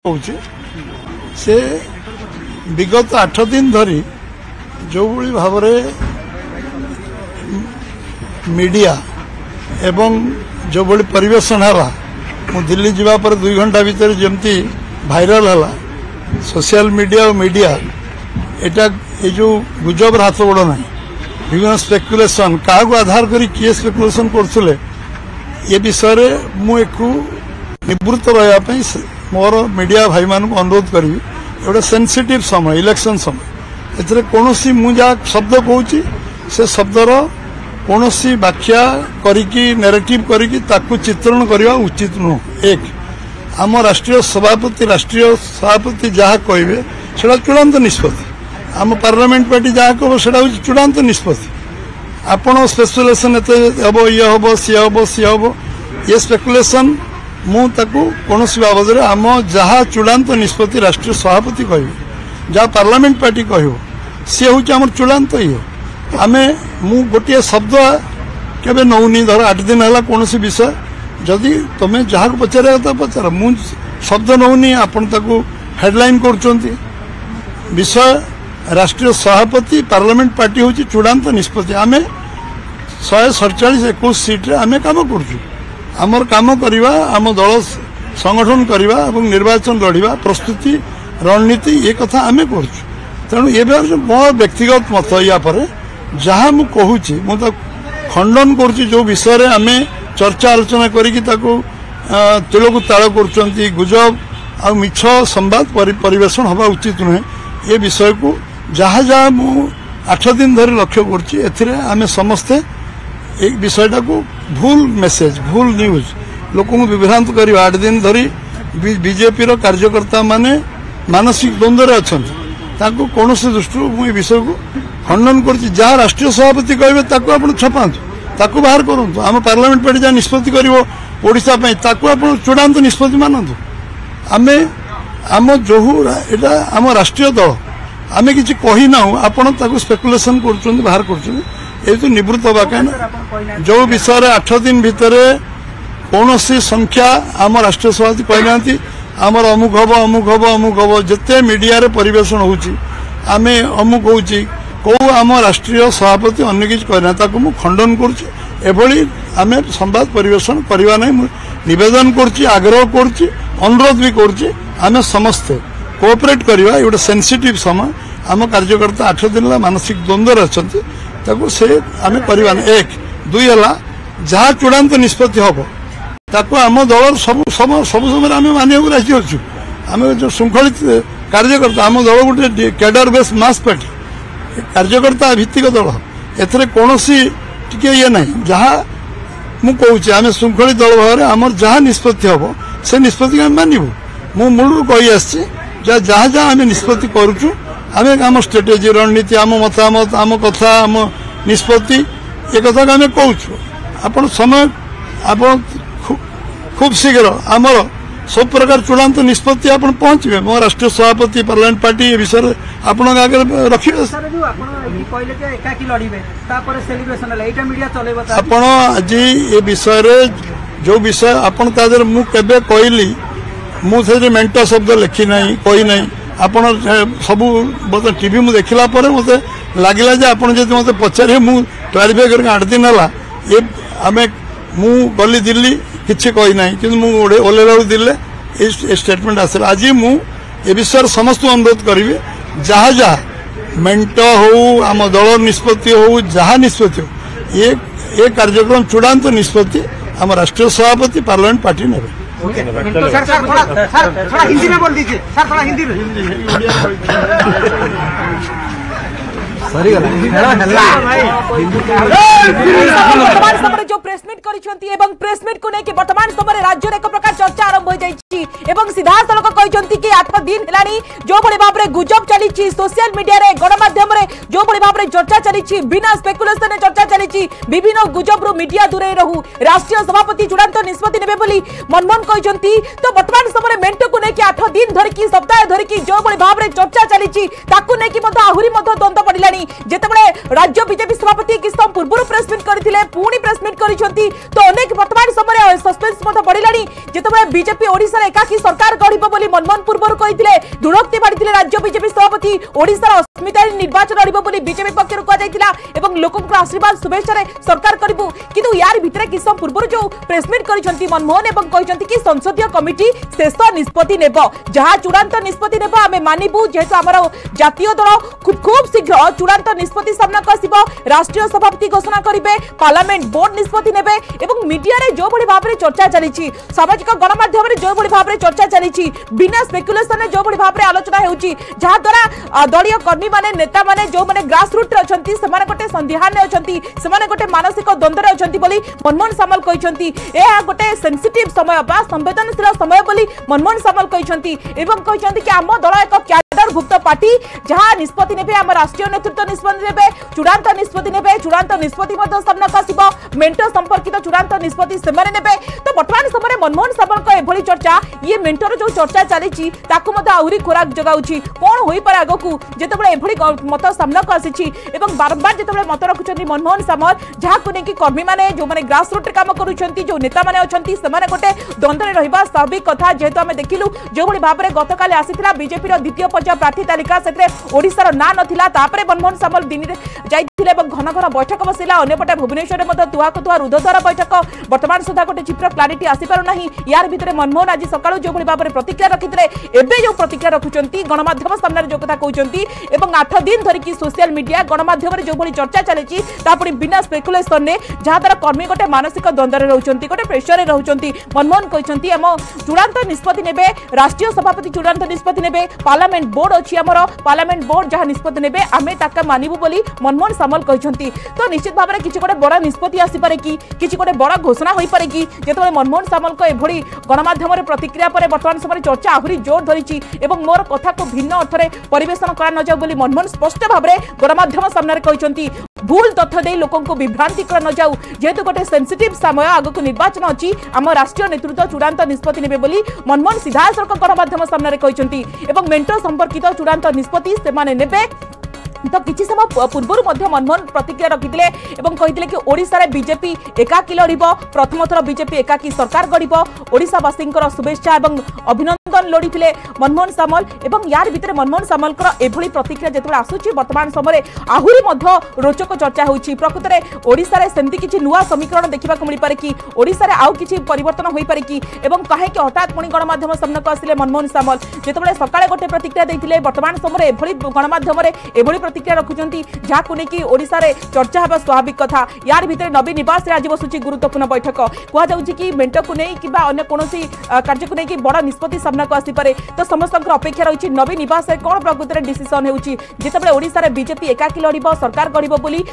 होउछि से विगत 8 दिन धरी जो भली भावरे मीडिया एवं जो भली परिवेशन हला मु दिल्ली जीवा पर 2 घंटा भीतर जमती भाइराल हला सोशल मीडिया और मीडिया एटा ए जो गुजब हाथ बड़ ना विभिन्न स्पेकुलेशन क्या आधार करी किए स्पेकुलेशन करथुले ये विषय मु एक निवृत्त रहा मोर मीडिया भाई मान अनुरोध करी गोटे सेंसिटिव समय इलेक्शन समय एथरे कोनोसी मु जा शब्द कहूची से शब्दर कोनोसी व्याख्या करिकी नैरेटिव करिकी ताकू चित्रण करवा उचित नुह। एक आम राष्ट्रीय सभापति जहाँ कहे से चूड़ांत निष्पत्ति आम पार्लियामेंट पार्टी जहाँ कह से चूड़ांत निष्पत्ति आपण स्पेकुलेशन एत हम ये हम सी हम सी हम ये स्पेकुलेशन मुझे कौन बाबद आम जहाँ चूड़ांत निष्पत्ति राष्ट्रीय सभापति कह जहाँ पार्लियामेंट पार्टी कह सी हूँ आम चूड़ांत ये आम मु गोटे शब्द केवे नौनी धर 8 दिन है कौन विषय जदि तुम्हें जहाँ पचारे पचार मु शब्द नौनी आपन ताकू हेडलाइन कर विषय राष्ट्रीय सभापति पार्लियामेंट पार्टी हूँ चूड़ांत निष्पत्ति आम 147-21 सीट्रे आम कम कर आमर काम करवा आम दल संगठन करवा और निर्वाचन लड़वा प्रस्तुति रणनीति ये कथा आम कर तेणु ये मो व्यक्तिगत मत या पर जहाँ मु कहूँ मु खंडन कर जो विषय आम चर्चा आलोचना करी तिलकू ताल कर गुजब आ मिछ संवाद परिवेशन हवा उचित नुहे ये विषय को जहाँ जहाँ मु 8 दिन धरी लक्ष्य कर समस्ते एक विषयटा को भूल मेसेज भूल न्यूज लोक विभ्रांत कर 8 दिन धरी बीजेपी कार्यकर्ता माने मानसिक द्वंद्व अच्छा कौन से दृष्टि मुझे विषय को खंडन कर जहाँ राष्ट्रीय सभापति कहे आप छपातु बाहर करूँ आम पार्लियामेंट पार्टी जहाँ निष्पत्ति कर चूड़ांत निष्पत्ति मानतु आम आम जो आम राष्ट्रीय दल आम कि कही ना आपण स्पेकुलेशन कर बाहर कर तो निवृत्त हवा कहीं जो विषय 8 दिन भितर कौन सी संख्या आम राष्ट्रीय सभापति कहना आमर अमुक हम अमुक हम अमुक हम जिते मीडिया रे परिवेशन होम अमुक हो कौ आम राष्ट्रीय सभापति अन्य किसी कहना मु खंडन करी आम संवाद परिवेशन करवा ना नवेदन करग्रह अनुरोध भी कर समस्ते कोऑपरेट करवा ये गोटे सेंसिटिव समय आम कार्यकर्ता 8 दिन मानसिक द्वंद्व अच्छा से आम करवा एक 2 है जहाँ चूड़ांत निष्पत्ति हम ताको आम दल सब समय आम मानिया राजी अच्छु आम जो श्रृंखलित कार्यकर्ता आम दल गोटे कैडर बेस मास पार्टी कार्यकर्ता भित्तिक दल एथरे कौन टी ये ना जहाँ मु कहूँ आम श्रृंखलित दल भाव आम जहाँ निष्पत्ति हम से निष्पत्ति आम मानबू मु मूल कही आसी जहाँ जहाँ आम निष्पत्ति करुचु आम आम स्ट्रेटेजी रणनीति आम मतामत आम कथा आम निष्पत्ति ये कथा आम कहूँ आपण समय आप खूब शीघ्र आमर सब प्रकार चूड़ांत निष्पत्ति आप पहुंचे मो राष्ट्रीय सभापति पार्लियामेंट पार्टी विषय आपण आगे रखिए आपण आज ये विषय जो विषय आपण मु केबे कहली मुझे मेंट शब्द लिखी ना कही ना आपण सब मतलब टीवी मु देखला पर मते लागिला जे आपण जदि मते पचारे मु क्लारिफाई कर 8 दिन हला ये आमे मु गली दिल्ली किछि कही ना कि मु ओलेला दिल्ली स्टेटमेंट आसल आज मु ए विषय समस्त अनुरोध करी जहाँ जहाँ मेंट हो आम दल निष्पत्ति हो जहाँ निष्पत्ति हो ये कार्यक्रम चूड़ांत निष्पत्ति आम राष्ट्रीय सभापति पार्लियामेंट पार्टी ने थोड़ा हिंदी में बोल दीजिए सर थोड़ा हिंदी में वर्तमान समय जो प्रेसमिट कर प्रेसमिट को लेकिन वर्तमान समय राज्य एक प्रकार चर्चा आरंभ हो जाए सीधा सड़क कहते कि 8 दिन है जो भाव में गुजब चली सोशल मीडिया रे गणमाध्यम जो भाव में चर्चा चली बिना स्पेकुलेशन चर्चा चली विभिन्न गुजब रु मीडिया दूरे रहू राष्ट्रीय सभापति चूड़ांत निष्पत्ति ने मनमोहन कहते तो वर्तमान समय मेंट को लेकिन 8 दिन धरिकी सप्ताह धरिकी जो भाव में चर्चा चली आहरी द्वंद्व पड़ा जेतेबेले राज्य बीजेपी सभापति किछ समय पूर्व प्रेसमिट करथिले पुणी प्रेसमिट करिसंती तो अनेक वर्तमान समय सस्पेंस मत बढ़िलानी जेतेबेले बीजेपी ओडिसा रे एकाकी सरकार गढिबो बोली मनमोहन पूर्व कहिथिले दृढ़ोक्ति बाढिथिले राज्य बीजेपी सभापति ओडिसा अस्मिता निर्वाचन लड़िबो बोली बीजेपी पक्षरु कह जायतिला एवं लोकंक आशीर्वाद शुभेच्छा रे सरकार करिबो किंतु यार भितरे किछ समय पूर्व जो प्रेसमिट करिसंती मनमोहन एवं कहिसंती कि संसदीय कमिटी शेष निष्पत्ति नेबो जहा चूड़ांत निष्पत्ति नेबो आमे मानिबु जेहेतु हमर जातीय दल खूब शीघ्र चूड़ांत निष्पत्ति सामना आसीबो राष्ट्रीय सभापति घोषणा करिवे पार्लियामेंट बोर्ड निष्पत्ति नेबे एवं मीडिया रे जो बड़ी भाबरे चर्चा चलीछि सामाजिक गणमाध्यम रे जो बड़ी भाबरे चर्चा चलीछि बिना स्पेकुलेशन रे जो बड़ी भाबरे आलोचना हेउछि जहा द्वारा दलीय कर्मी माने नेता माने जो माने ग्रास रूट रे अछंती सेमाने गोटे संदेहान रे अछंती सेमाने गोटे मानसिक द्वंद्व रे अछंती बोली मनमोहन सामल कहिसंती ए गोटे सेंसिटिव समय बा संवेदनशील समय बोली मनमोहन सामल कहिसंती एवं कहिसंती कि आम दल एक कैडर भुक्त पार्टी जहां निष्पत्ति नेबे आम राष्ट्रीय नेतृत्व निष्पत्ति नेबे चूड़ांत निष्पत्ति मध्य सामना आसीबो मेंटो संपर्कित चूड़ांत निष्पत्ति सेमाने नेबे तो वर्तमान समय मनमोहन सामल को एभली चर्चा ये मेंटोर जो चर्चा चलीछि ताकू मते आहुरी खोराक जगाउछि कोन होई पारे आगकू जेतेबेले एभली मत सामना को आसीछि एवं बारंबार जेतेबेले मत रखुछन्ती मनमोहन सामल जहाकू नेकी कर्मी माने जो माने ग्रास रूट रे काम करूछन्ती जो नेता माने अछन्ती सेमाने गोटे द्वंद्व रे रहिबा स्वाभाविक कथा जेहेतु आमे देखिलु जो भली भाबरे गतकाले आसीथिला बीजेपी रो द्वितीय पर्याय प्रार्थी तालिका सेतरे ओडिसा रो ना नथिला तापरे मनमोहन सामल दिन रे जाइथिले एवं घन घन बैठक बसिला अन्यपटे भुवनेश्वर रे मते तुआ रुद्धद्वार बैठक वर्तमान सुधा गोटे चित्र क्लारिटी आसी पारु नाही यार भितरे मनमोहन आज सकाळु जो भली भाबरे प्रतिक्रिया रखिथिले एबे जो प्रतिक्रिया रखुचंती गणमाध्यम सामने जो कथा कहउचंती एवं 8 दिन धरि कि सोशल मीडिया गणमाध्यम रे जो भली चर्चा चलेछि तापरि बिना स्पेकुलेशन ने जहा द्वारा कर्मी गोटे मानसिक द्वंद्व रे रहउचंती गोटे प्रेशर रे रहउचंती मनमोहन कहउचंती हम चूड़ांत निष्पत्ति नेबे राष्ट्रीय सभापति चूड़ांत निष्पत्ति नेबे पार्लियामेंट बोर्ड अछि हमर पार्लियामेंट बोर्ड जहा निष्पत्ति नेबे आमे ताका मानिबु बोली मनमोहन सामल कहउचंती तो निश्चित भाबरे किछि गोटे बड़ा निष्पत्ति आसी पारे कि किछि गोटे बड़ा घोषणा होई पारे कि जेतबे मनमोहन सामल को एभली गणमाध्यम रे प्रतिक्रिया परे वर्तमान समय चर्चा आहुरी जोर धरिछि एवं मोर कथा को भिन्न अर्थ रे परिवेशन करा न जाउ बोली मनमोहन स्पष्ट भाबरे गणमाध्यम सामने रे कहउचंती भूल तथ्य दे लोकन को विभ्रांति कर न जाउ जेहेतु गोटे सेंसिटिव समय आगको निर्वाचन अछि आम राष्ट्रीय नेतृत्व चूड़ांत निष्पत्ति नेबे बोली मनमोहन सीधासलख गणमाध्यम सामने रे कहउचंती एवं मेंटो संपर्कित चूड़ांत निष्पत्ति से माने नेबे तो किसी समय पूर्व मनमोहन प्रतिक्रिया रखिथिले एवं कहिथिले कि ओडिसा रे बीजेपी एकाकी लड़िबो प्रथम थर बीजेपी एकाकी सरकार गढिबो ओडिसावासींकर शुभेच्छा एवं अभिनंदन लोड़िथिले मनमोहन सामल एवं यार भितरे मनमोहन सामलकर एभली प्रतिक्रिया जेतबे आसुची वर्तमान समय आहुरी मध्य रोचक चर्चा होउची प्रकृत रे ओडिसा रे सेंती किछि नुवा समीकरण देखिबा को मिलि पारे कि ओडिसा रे आउ किछि परिवर्तन होई पारे कि एवं काहे कि हठात पुणी गणमाध्यम सामने को आसिले मनमोहन सामल जेतबे सकाळे गोटे प्रतिक्रिया दैथिले वर्तमान समय एभली गणमाध्यम रे एभली प्रतिक्रिया रखुचंती जहाकु नेकी ओडिसा रे चर्चा हेबा स्वाभाविक कथा यार भितरे नवीन निवास रे आज बसुची गुरुत्वपूर्ण बैठक कुआ जाउची कि मेंटो को नै किबा अन्य कोनोसी कार्य को नै कि बड़ा निष्पत्ति सामना को आसी पारे तो समस्त अपेक्षा रही नवीन निवास रे कोन प्रकृत रे डिसिजन हेउची जेतबे ओडिसा रे बीजेपी एकाकी लड़िबो सरकार गढिबो बोली